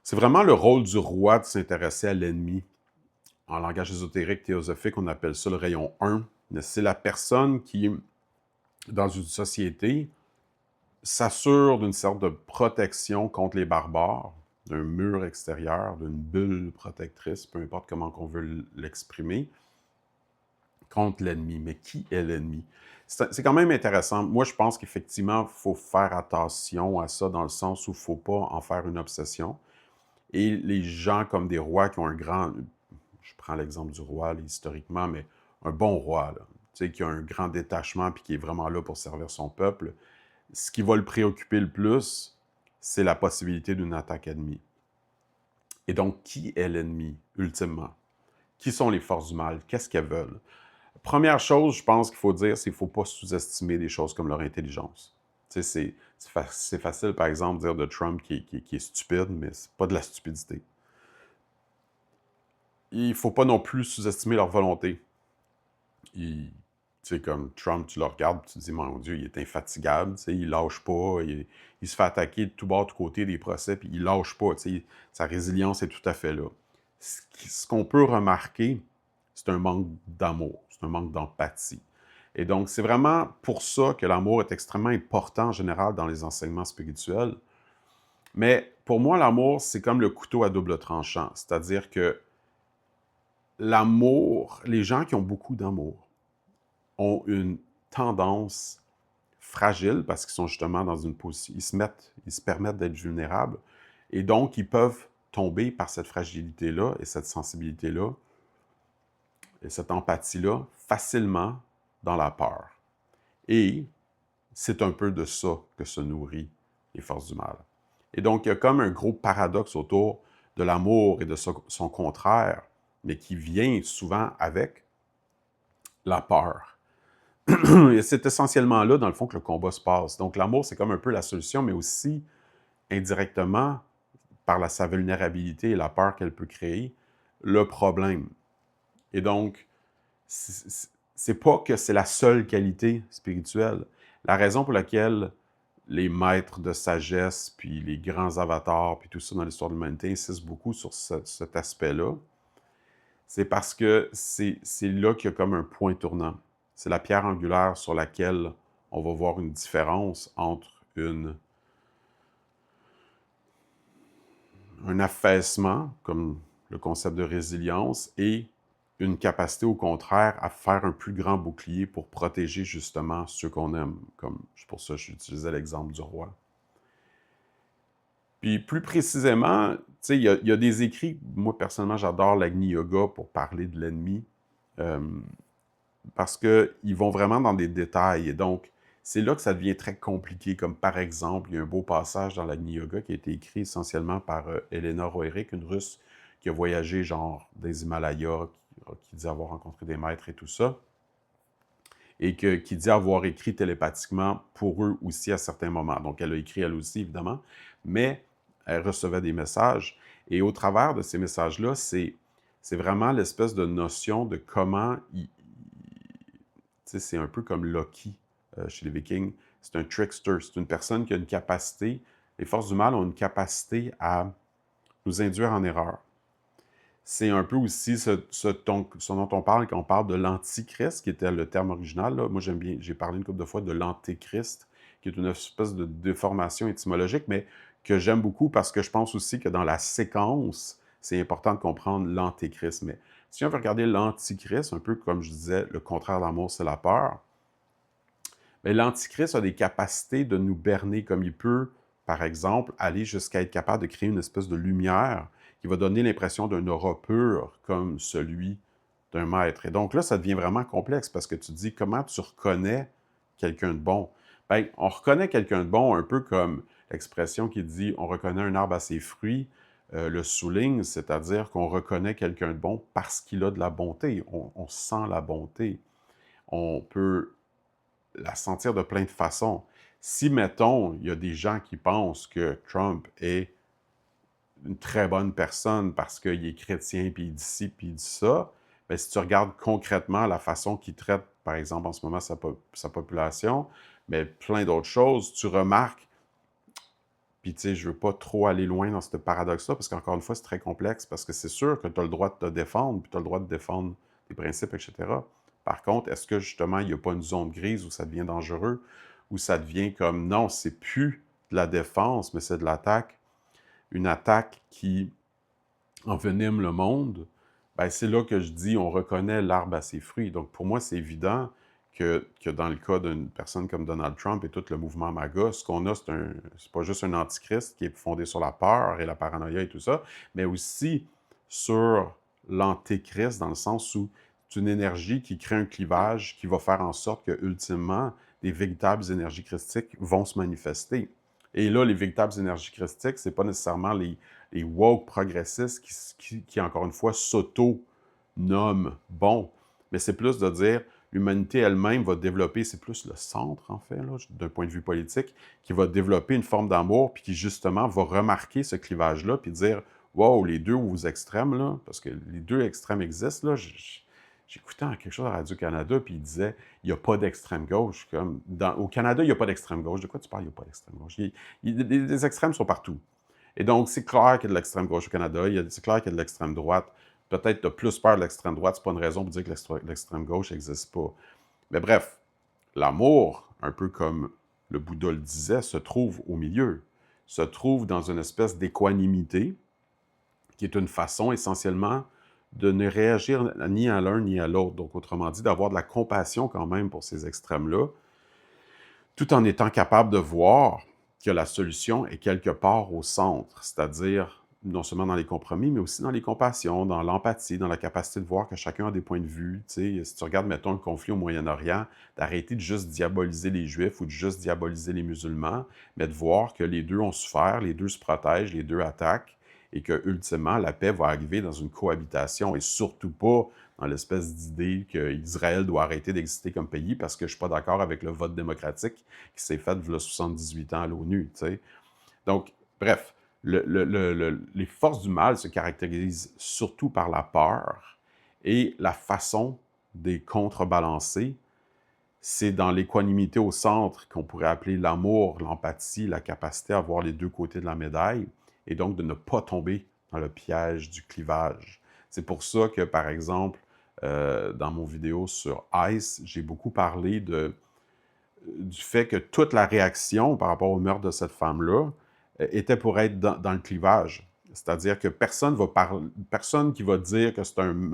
C'est vraiment le rôle du roi de s'intéresser à l'ennemi. En langage ésotérique théosophique, on appelle ça le rayon 1. Mais c'est la personne qui, dans une société, s'assure d'une sorte de protection contre les barbares, d'un mur extérieur, d'une bulle protectrice, peu importe comment on veut l'exprimer, contre l'ennemi. Mais qui est l'ennemi? C'est quand même intéressant. Moi, je pense qu'effectivement, il faut faire attention à ça dans le sens où il ne faut pas en faire une obsession. Et les gens comme des rois qui ont un grand... Je prends l'exemple du roi, là, historiquement, mais un bon roi, là, tu sais, qui a un grand détachement puis qui est vraiment là pour servir son peuple, ce qui va le préoccuper le plus, c'est la possibilité d'une attaque ennemie. Et donc, qui est l'ennemi, ultimement? Qui sont les forces du mal? Qu'est-ce qu'elles veulent? Première chose, je pense qu'il faut dire, c'est qu'il ne faut pas sous-estimer des choses comme leur intelligence. Tu sais, c'est facile, par exemple, de dire de Trump qui est stupide, mais c'est pas de la stupidité. Il ne faut pas non plus sous-estimer leur volonté. Tu sais, comme Trump, tu le regardes, tu te dis, mon Dieu, il est infatigable, tu sais, il lâche pas, il se fait attaquer de tout bord, de tout côté des procès, puis il lâche pas, tu sais, sa résilience est tout à fait là. Ce qu'on peut remarquer, c'est un manque d'amour, c'est un manque d'empathie. Et donc, c'est vraiment pour ça que l'amour est extrêmement important en général dans les enseignements spirituels. Mais pour moi, l'amour, c'est comme le couteau à double tranchant, c'est-à-dire que l'amour, les gens qui ont beaucoup d'amour ont une tendance fragile parce qu'ils sont justement dans une position, ils se permettent d'être vulnérables et donc ils peuvent tomber par cette fragilité-là et cette sensibilité-là et cette empathie-là facilement dans la peur. Et c'est un peu de ça que se nourrit les forces du mal. Et donc, il y a comme un gros paradoxe autour de l'amour et de son contraire, mais qui vient souvent avec la peur. Et c'est essentiellement là, dans le fond, que le combat se passe. Donc, l'amour, c'est comme un peu la solution, mais aussi, indirectement, par sa vulnérabilité et la peur qu'elle peut créer, le problème. Et donc, c'est pas que c'est la seule qualité spirituelle. La raison pour laquelle les maîtres de sagesse, puis les grands avatars, puis tout ça dans l'histoire de l'humanité insistent beaucoup sur cet aspect-là, c'est parce que c'est là qu'il y a comme un point tournant. C'est la pierre angulaire sur laquelle on va voir une différence entre un affaissement, comme le concept de résilience, et une capacité, au contraire, à faire un plus grand bouclier pour protéger justement ceux qu'on aime. Comme, pour ça, j'utilisais l'exemple du roi. Puis plus précisément, tu sais, il y a des écrits, moi personnellement, j'adore l'Agni Yoga pour parler de l'ennemi, parce qu'ils vont vraiment dans des détails. Et donc, c'est là que ça devient très compliqué. Comme par exemple, il y a un beau passage dans l'Agni Yoga qui a été écrit essentiellement par Elena Roerik, une Russe qui a voyagé genre des Himalayas, qui dit avoir rencontré des maîtres et tout ça, et qui dit avoir écrit télépathiquement pour eux aussi à certains moments. Donc, elle a écrit elle aussi, évidemment, mais elle recevait des messages. Et au travers de ces messages-là, c'est vraiment l'espèce de notion de comment c'est un peu comme Loki chez les Vikings. C'est un trickster, c'est une personne qui a une capacité, les forces du mal ont une capacité à nous induire en erreur. C'est un peu aussi ce dont on parle quand on parle de l'antichrist, qui était le terme original. Là. Moi, j'aime bien, j'ai parlé une couple de fois de l'antéchrist, qui est une espèce de déformation étymologique, mais que j'aime beaucoup parce que je pense aussi que dans la séquence, c'est important de comprendre l'antéchrist. Mais si on veut regarder l'antichrist, un peu comme je disais, le contraire de l'amour, c'est la peur, mais l'antichrist a des capacités de nous berner comme il peut, par exemple, aller jusqu'à être capable de créer une espèce de lumière qui va donner l'impression d'un aura pur comme celui d'un maître. Et donc là, ça devient vraiment complexe parce que tu te dis comment tu reconnais quelqu'un de bon. Bien, on reconnaît quelqu'un de bon un peu comme l'expression qui dit on reconnaît un arbre à ses fruits, le souligne, c'est-à-dire qu'on reconnaît quelqu'un de bon parce qu'il a de la bonté. On sent la bonté. On peut la sentir de plein de façons. Si, mettons, il y a des gens qui pensent que Trump est une très bonne personne parce qu'il est chrétien, puis il dit ci, puis il dit ça, bien, si tu regardes concrètement la façon qu'il traite, par exemple, en ce moment, sa population, mais plein d'autres choses, tu remarques Puis, tu sais, je veux pas trop aller loin dans ce paradoxe-là, parce qu'encore une fois, c'est très complexe, parce que c'est sûr que tu as le droit de te défendre, puis tu as le droit de défendre tes principes, etc. Par contre, est-ce que, justement, il n'y a pas une zone grise où ça devient dangereux, où ça devient comme, non, c'est plus de la défense, mais c'est de l'attaque, une attaque qui envenime le monde, ben c'est là que je dis, on reconnaît l'arbre à ses fruits. Donc, pour moi, c'est évident que dans le cas d'une personne comme Donald Trump et tout le mouvement MAGA, ce qu'on a, c'est pas juste un antichrist qui est fondé sur la peur et la paranoïa et tout ça, mais aussi sur l'antéchrist, dans le sens où c'est une énergie qui crée un clivage qui va faire en sorte que, ultimement, des véritables énergies christiques vont se manifester. Et là, les véritables énergies christiques, c'est pas nécessairement les woke progressistes qui encore une fois, s'auto-nomment bons. Mais c'est plus de dire, l'humanité elle-même va développer, c'est plus le centre, en fait, d'un point de vue politique, qui va développer une forme d'amour, puis qui, justement, va remarquer ce clivage-là, puis dire, wow, les deux aux extrêmes, là, parce que les deux extrêmes existent, là, j'écoutais quelque chose à Radio-Canada, puis il disait, il n'y a pas d'extrême gauche. Comme au Canada, il n'y a pas d'extrême gauche. De quoi tu parles, il n'y a pas d'extrême gauche? Les extrêmes sont partout. Et donc, c'est clair qu'il y a de l'extrême gauche au Canada, c'est clair qu'il y a de l'extrême droite. Peut-être tu as plus peur de l'extrême droite, c'est pas une raison pour dire que l'extrême gauche n'existe pas. Mais bref, l'amour, un peu comme le Bouddha le disait, se trouve au milieu, se trouve dans une espèce d'équanimité, qui est une façon essentiellement de ne réagir ni à l'un ni à l'autre. Donc, autrement dit, d'avoir de la compassion quand même pour ces extrêmes-là, tout en étant capable de voir que la solution est quelque part au centre, c'est-à-dire non seulement dans les compromis, mais aussi dans les compassions, dans l'empathie, dans la capacité de voir que chacun a des points de vue. Tu sais, si tu regardes, mettons, le conflit au Moyen-Orient, d'arrêter de juste diaboliser les Juifs ou de juste diaboliser les musulmans, mais de voir que les deux ont souffert, les deux se protègent, les deux attaquent, et que, ultimement, la paix va arriver dans une cohabitation, et surtout pas dans l'espèce d'idée qu'Israël doit arrêter d'exister comme pays parce que je ne suis pas d'accord avec le vote démocratique qui s'est fait il y a 78 ans à l'ONU. Tu sais. Donc, bref, les forces du mal se caractérisent surtout par la peur et la façon de les contrebalancer, c'est dans l'équanimité au centre qu'on pourrait appeler l'amour, l'empathie, la capacité à voir les deux côtés de la médaille et donc de ne pas tomber dans le piège du clivage. C'est pour ça que, par exemple, dans mon vidéo sur ICE, j'ai beaucoup parlé du fait que toute la réaction par rapport au meurtre de cette femme-là était pour être dans le clivage. C'est-à-dire que personne qui va dire que c'est un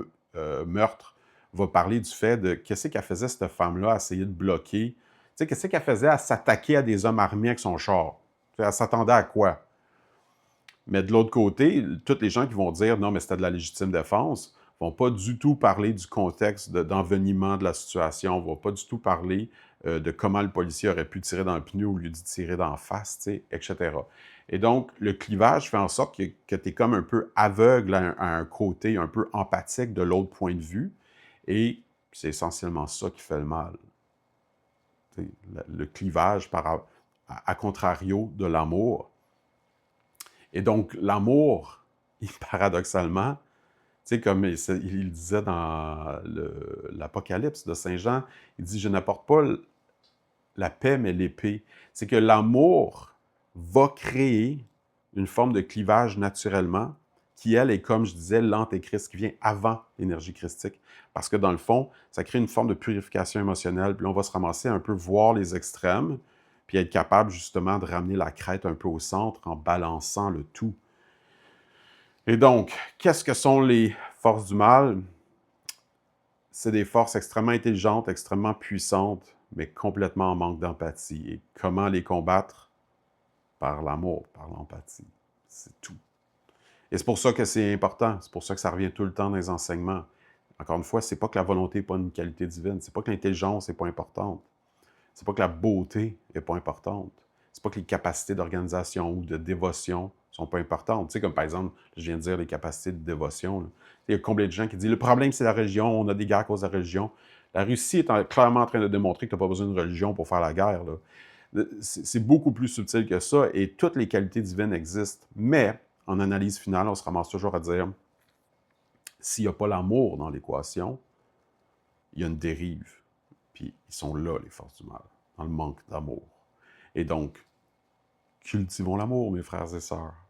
meurtre va parler du fait de qu'est-ce qu'elle faisait cette femme-là à essayer de bloquer. Tu sais, qu'est-ce qu'elle faisait à s'attaquer à des hommes armés avec son char? Elle s'attendait à quoi? Mais de l'autre côté, tous les gens qui vont dire non, mais c'était de la légitime défense, ne vont pas du tout parler du contexte d'envenimement de la situation, ne vont pas du tout parler de comment le policier aurait pu tirer dans le pneu au lieu de tirer d'en face, etc. Et donc, le clivage fait en sorte que tu es comme un peu aveugle à un côté un peu empathique de l'autre point de vue, et c'est essentiellement ça qui fait le mal. Le clivage à contrario de l'amour. Et donc, l'amour, paradoxalement, tu sais, comme il disait dans l'Apocalypse de Saint Jean, il dit « Je n'apporte pas la paix, mais l'épée. » C'est que l'amour va créer une forme de clivage naturellement, qui, elle, est, comme je disais, l'antéchrist, qui vient avant l'énergie christique. Parce que, dans le fond, ça crée une forme de purification émotionnelle, puis on va se ramasser un peu, voir les extrêmes, puis être capable, justement, de ramener la crête un peu au centre en balançant le tout. Et donc, qu'est-ce que sont les forces du mal? C'est des forces extrêmement intelligentes, extrêmement puissantes, mais complètement en manque d'empathie. Et comment les combattre? Par l'amour, par l'empathie. C'est tout. Et c'est pour ça que c'est important. C'est pour ça que ça revient tout le temps dans les enseignements. Encore une fois, c'est pas que la volonté n'est pas une qualité divine. C'est pas que l'intelligence n'est pas importante. C'est pas que la beauté n'est pas importante. C'est pas que les capacités d'organisation ou de dévotion sont pas importantes. Tu sais, comme par exemple, je viens de dire les capacités de dévotion. Là. Il y a combien de gens qui disent « Le problème, c'est la religion, on a des guerres à cause de la religion. » La Russie est clairement en train de démontrer que tu n'as pas besoin d'une religion pour faire la guerre. C'est beaucoup plus subtil que ça et toutes les qualités divines existent. Mais, en analyse finale, on se ramasse toujours à dire s'il n'y a pas l'amour dans l'équation, il y a une dérive. Puis ils sont là, les forces du mal, dans le manque d'amour. Et donc, Cultivons l'amour, mes frères et sœurs.